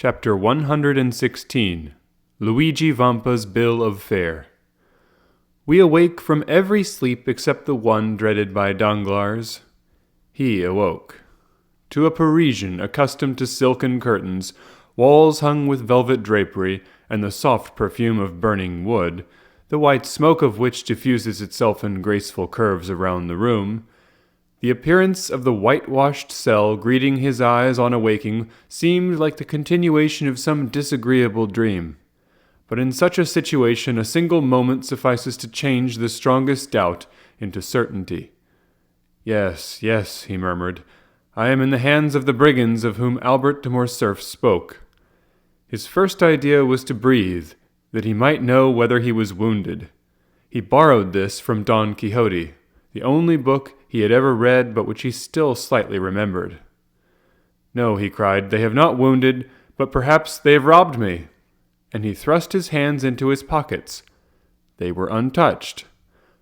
Chapter 116 Luigi Vampa's Bill of Fare. We awake from every sleep except the one dreaded by Danglars. He awoke. To a Parisian accustomed to silken curtains, walls hung with velvet drapery, and the soft perfume of burning wood, the white smoke of which diffuses itself in graceful curves around the room, the appearance of the whitewashed cell greeting his eyes on awaking seemed like the continuation of some disagreeable dream. But in such a situation a single moment suffices to change the strongest doubt into certainty. Yes, yes, he murmured, I am in the hands of the brigands of whom Albert de Morcerf spoke. His first idea was to breathe, that he might know whether he was wounded. He borrowed this from Don Quixote, the only book he had ever read but which he still slightly remembered. No, he cried, they have not wounded, but perhaps they have robbed me. And he thrust his hands into his pockets. They were untouched.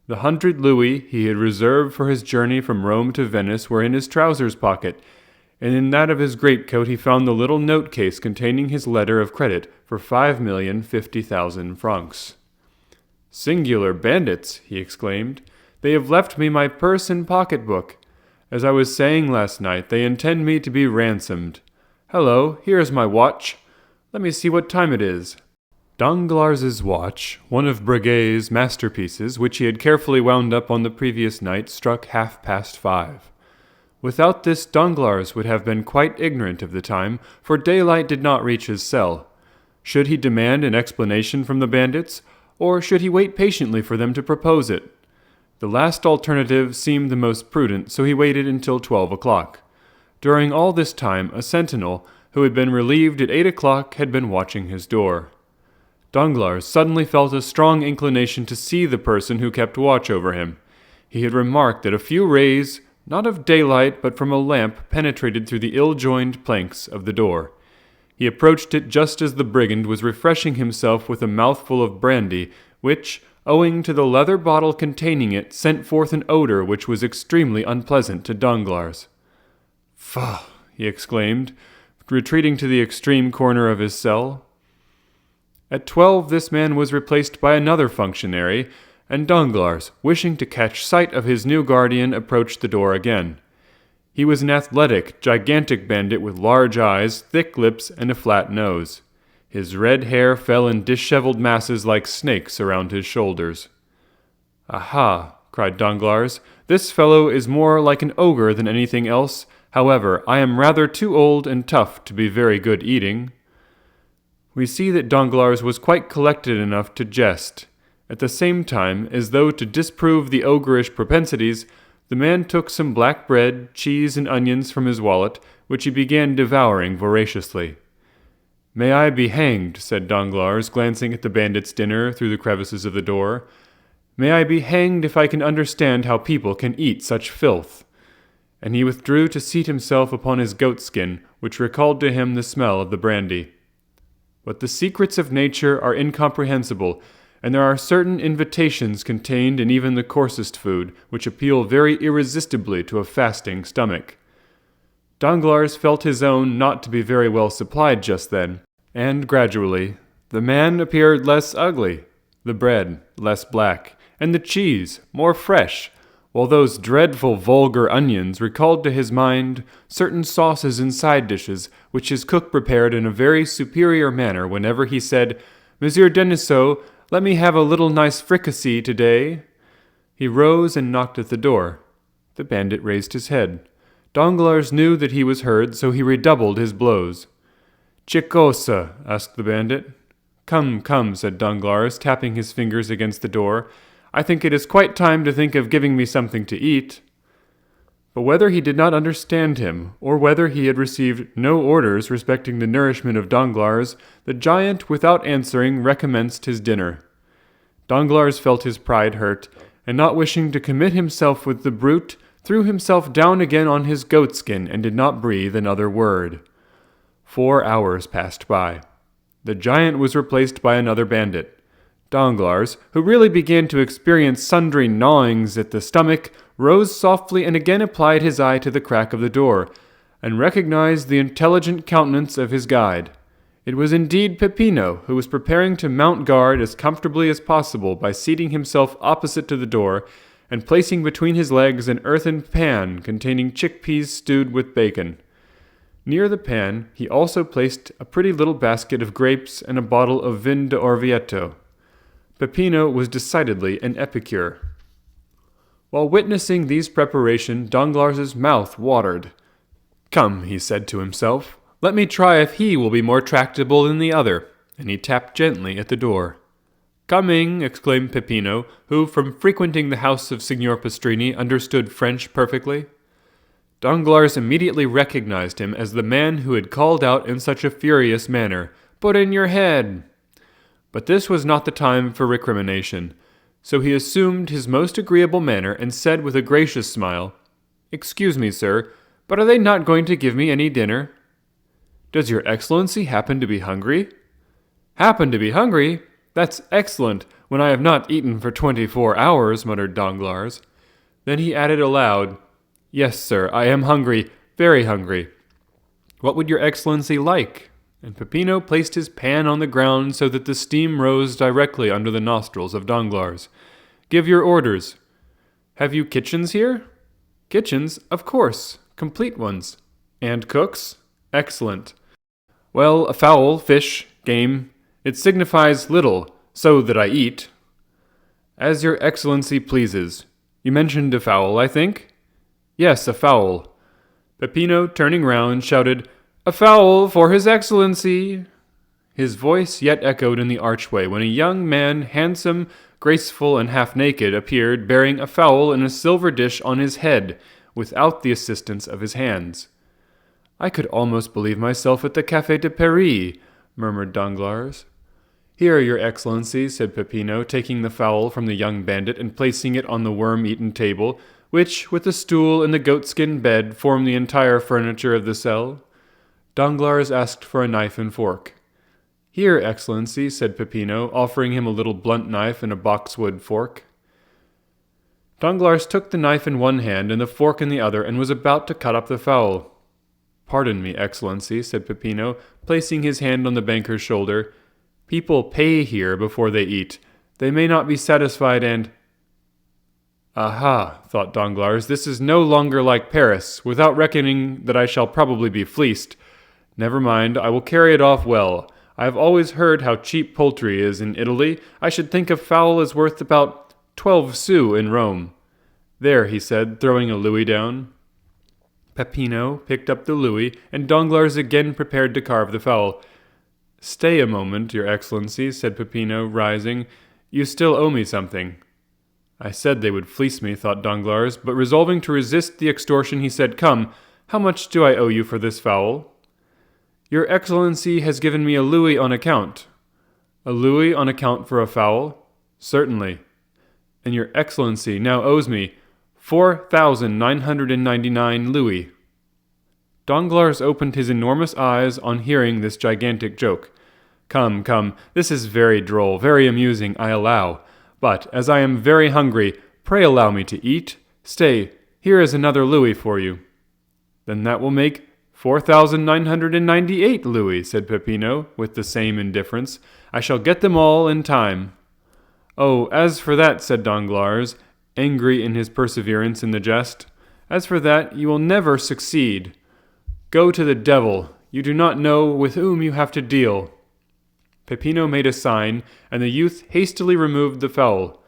The 100 louis he had reserved for his journey from Rome to Venice were in his trousers pocket, and in that of his greatcoat he found the little note-case containing his letter of credit for 5,050,000 francs. Singular bandits, he exclaimed. They have left me my purse and pocketbook. As I was saying last night, they intend me to be ransomed. Hello, here is my watch. Let me see what time it is. Danglars' watch, one of Breguet's masterpieces, which he had carefully wound up on the previous night, struck 5:30. Without this, Danglars would have been quite ignorant of the time, for daylight did not reach his cell. Should he demand an explanation from the bandits, or should he wait patiently for them to propose it? The last alternative seemed the most prudent, so he waited until 12 o'clock. During all this time, a sentinel, who had been relieved at 8 o'clock, had been watching his door. Danglars suddenly felt a strong inclination to see the person who kept watch over him. He had remarked that a few rays, not of daylight but from a lamp, penetrated through the ill-joined planks of the door. He approached it just as the brigand was refreshing himself with a mouthful of brandy, which, owing to the leather bottle containing it, sent forth an odor which was extremely unpleasant to Danglars. Faugh! He exclaimed, retreating to the extreme corner of his cell. At 12 this man was replaced by another functionary, and Danglars, wishing to catch sight of his new guardian, approached the door again. He was an athletic, gigantic bandit with large eyes, thick lips, and a flat nose. His red hair fell in disheveled masses like snakes around his shoulders. Aha! Cried Danglars, this fellow is more like an ogre than anything else. However, I am rather too old and tough to be very good eating. We see that Danglars was quite collected enough to jest. At the same time, as though to disprove the ogreish propensities, the man took some black bread, cheese, and onions from his wallet, which he began devouring voraciously. May I be hanged, said Danglars, glancing at the bandit's dinner through the crevices of the door. May I be hanged if I can understand how people can eat such filth. And he withdrew to seat himself upon his goatskin, which recalled to him the smell of the brandy. But the secrets of nature are incomprehensible, and there are certain invitations contained in even the coarsest food, which appeal very irresistibly to a fasting stomach. Danglars felt his own not to be very well supplied just then, and gradually the man appeared less ugly, the bread less black, and the cheese more fresh, while those dreadful vulgar onions recalled to his mind certain sauces and side dishes which his cook prepared in a very superior manner whenever he said, Monsieur Denisot, let me have a little nice fricassee today. He rose and knocked at the door. The bandit raised his head. Danglars knew that he was heard, so he redoubled his blows. "Che cosa?" asked the bandit. Come, come," said Danglars, tapping his fingers against the door. "I think it is quite time to think of giving me something to eat." But whether he did not understand him, or whether he had received no orders respecting the nourishment of Danglars, the giant, without answering, recommenced his dinner. Danglars felt his pride hurt, and not wishing to commit himself with the brute, threw himself down again on his goatskin and did not breathe another word. 4 hours passed by. The giant was replaced by another bandit. Danglars, who really began to experience sundry gnawings at the stomach, rose softly and again applied his eye to the crack of the door, and recognized the intelligent countenance of his guide. It was indeed Peppino, who was preparing to mount guard as comfortably as possible by seating himself opposite to the door and placing between his legs an earthen pan containing chickpeas stewed with bacon. Near the pan he also placed a pretty little basket of grapes and a bottle of vin d'Orvieto. Peppino was decidedly an epicure. While witnessing these preparations, Danglars' mouth watered. "Come," he said to himself, "let me try if he will be more tractable than the other," and he tapped gently at the door. "Coming!" exclaimed Peppino, who, from frequenting the house of Signor Pastrini, understood French perfectly. Danglars immediately recognized him as the man who had called out in such a furious manner, "Put in your head!" But this was not the time for recrimination, so he assumed his most agreeable manner and said with a gracious smile, "Excuse me, sir, but are they not going to give me any dinner?" "Does your Excellency happen to be hungry?" "Happen to be hungry? That's excellent, when I have not eaten for 24 hours, muttered Danglars. Then he added aloud, "Yes, sir, I am hungry, very hungry. What would your Excellency like?" And Peppino placed his pan on the ground so that the steam rose directly under the nostrils of Danglars. "Give your orders." "Have you kitchens here?" "Kitchens? Of course, complete ones." "And cooks?" "Excellent." "Well, a fowl, fish, game. It signifies little, so that I eat." "As your Excellency pleases. You mentioned a fowl, I think?" "Yes, a fowl." Peppino, turning round, shouted, "A fowl for His Excellency!" His voice yet echoed in the archway when a young man, handsome, graceful, and half-naked, appeared, bearing a fowl in a silver dish on his head, without the assistance of his hands. "I could almost believe myself at the Café de Paris," murmured Danglars. "Here, your Excellency," said Peppino, taking the fowl from the young bandit and placing it on the worm-eaten table, which, with the stool and the goatskin bed, formed the entire furniture of the cell. Danglars asked for a knife and fork. "Here, Excellency," said Peppino, offering him a little blunt knife and a boxwood fork. Danglars took the knife in one hand and the fork in the other, and was about to cut up the fowl. "Pardon me, Excellency," said Peppino, placing his hand on the banker's shoulder. "People pay here before they eat. They may not be satisfied and—" "Aha," thought Danglars, "this is no longer like Paris, without reckoning that I shall probably be fleeced. Never mind, I will carry it off well. I have always heard how cheap poultry is in Italy. I should think a fowl is worth about 12 sous in Rome. There," he said, throwing a louis down. Peppino picked up the louis, and Danglars again prepared to carve the fowl. "Stay a moment, your Excellency," said Peppino, rising. "You still owe me something." "I said they would fleece me," thought Danglars, but resolving to resist the extortion, he said, "Come, how much do I owe you for this fowl?" "Your Excellency has given me a louis on account." "A louis on account for a fowl?" "Certainly." "And your Excellency now owes me 4,999 louis. Danglars opened his enormous eyes on hearing this gigantic joke. Come, this is very droll, very amusing, I allow. But, as I am very hungry, pray allow me to eat. Stay, here is another louis for you." "Then that will make 4,998 louis," said Peppino, with the same indifference. "I shall get them all in time." "Oh, as for that," said Danglars, angry in his perseverance in the jest, "as for that, you will never succeed. Go to the devil. You do not know with whom you have to deal." Peppino made a sign, and the youth hastily removed the fowl.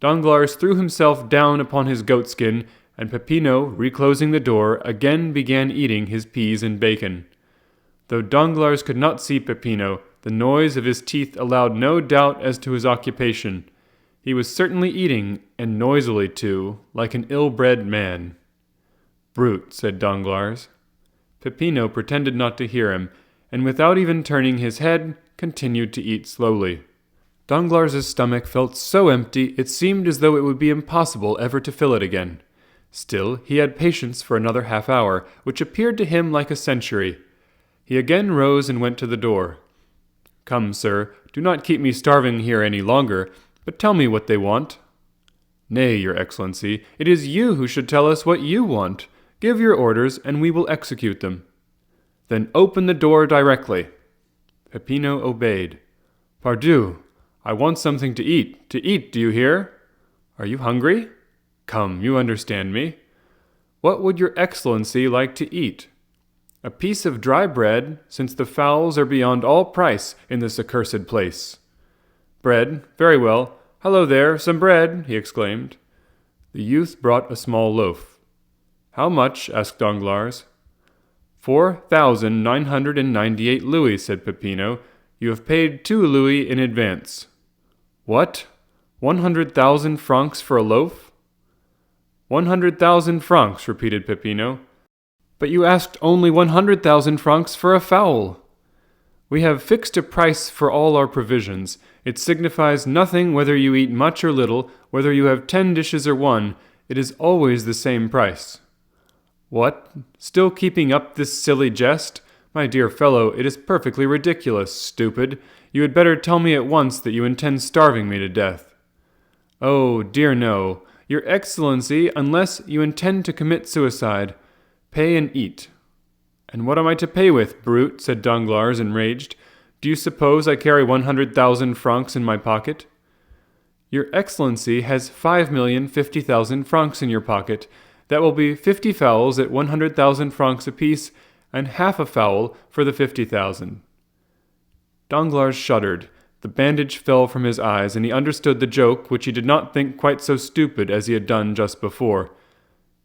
Danglars threw himself down upon his goatskin, and Peppino, reclosing the door, again began eating his peas and bacon. Though Danglars could not see Peppino, the noise of his teeth allowed no doubt as to his occupation. He was certainly eating, and noisily too, like an ill-bred man. "Brute," said Danglars. Peppino pretended not to hear him, and without even turning his head, continued to eat slowly. Danglars' stomach felt so empty it seemed as though it would be impossible ever to fill it again. Still, he had patience for another half-hour, which appeared to him like a century. He again rose and went to the door. "Come, sir, do not keep me starving here any longer, but tell me what they want." "Nay, your Excellency, it is you who should tell us what you want. Give your orders, and we will execute them." "Then open the door directly." Peppino obeyed. Pardieu, I want something to eat, do you hear? Are you hungry? Come, you understand me. What would your excellency like to eat? A piece of dry bread, since the fowls are beyond all price in this accursed place. Bread, very well. Hello there, some bread, he exclaimed. The youth brought a small loaf. How much? Asked Danglars. 4,998 louis, said Peppino. You have paid 2 louis in advance. What? 100,000 francs for a loaf? 100,000 francs, repeated Peppino. But you asked only 100,000 francs for a fowl. We have fixed a price for all our provisions. It signifies nothing whether you eat much or little, whether you have 10 dishes or 1, it is always the same price. What? Still keeping up this silly jest? My dear fellow, it is perfectly ridiculous, stupid. You had better tell me at once that you intend starving me to death. Oh, dear no. Your Excellency, unless you intend to commit suicide, pay and eat. And what am I to pay with, brute? Said Danglars, enraged. Do you suppose I carry 100,000 francs in my pocket? Your Excellency has 5,050,000 francs in your pocket. That will be 50 fowls at 100,000 francs apiece, and half a fowl for the 50,000. Danglars shuddered. The bandage fell from his eyes, and he understood the joke, which he did not think quite so stupid as he had done just before.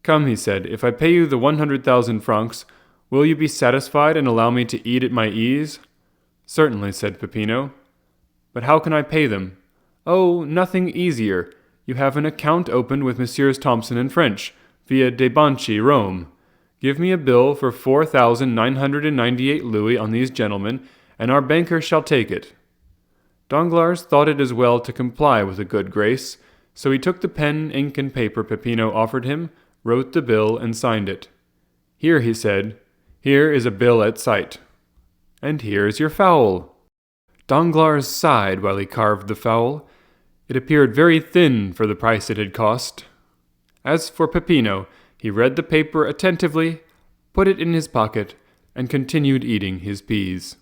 Come, he said, if I pay you the 100,000 francs, will you be satisfied and allow me to eat at my ease? Certainly, said Peppino. But how can I pay them? Oh, nothing easier. You have an account opened with Messrs. Thompson and French, via de Banchi, Rome. Give me a bill for 4,998 louis on these gentlemen, and our banker shall take it. Danglars thought it as well to comply with a good grace, so he took the pen, ink, and paper Peppino offered him, wrote the bill, and signed it. Here, he said, here is a bill at sight. And here is your fowl. Danglars sighed while he carved the fowl. It appeared very thin for the price it had cost. As for Peppino, he read the paper attentively, put it in his pocket, and continued eating his peas.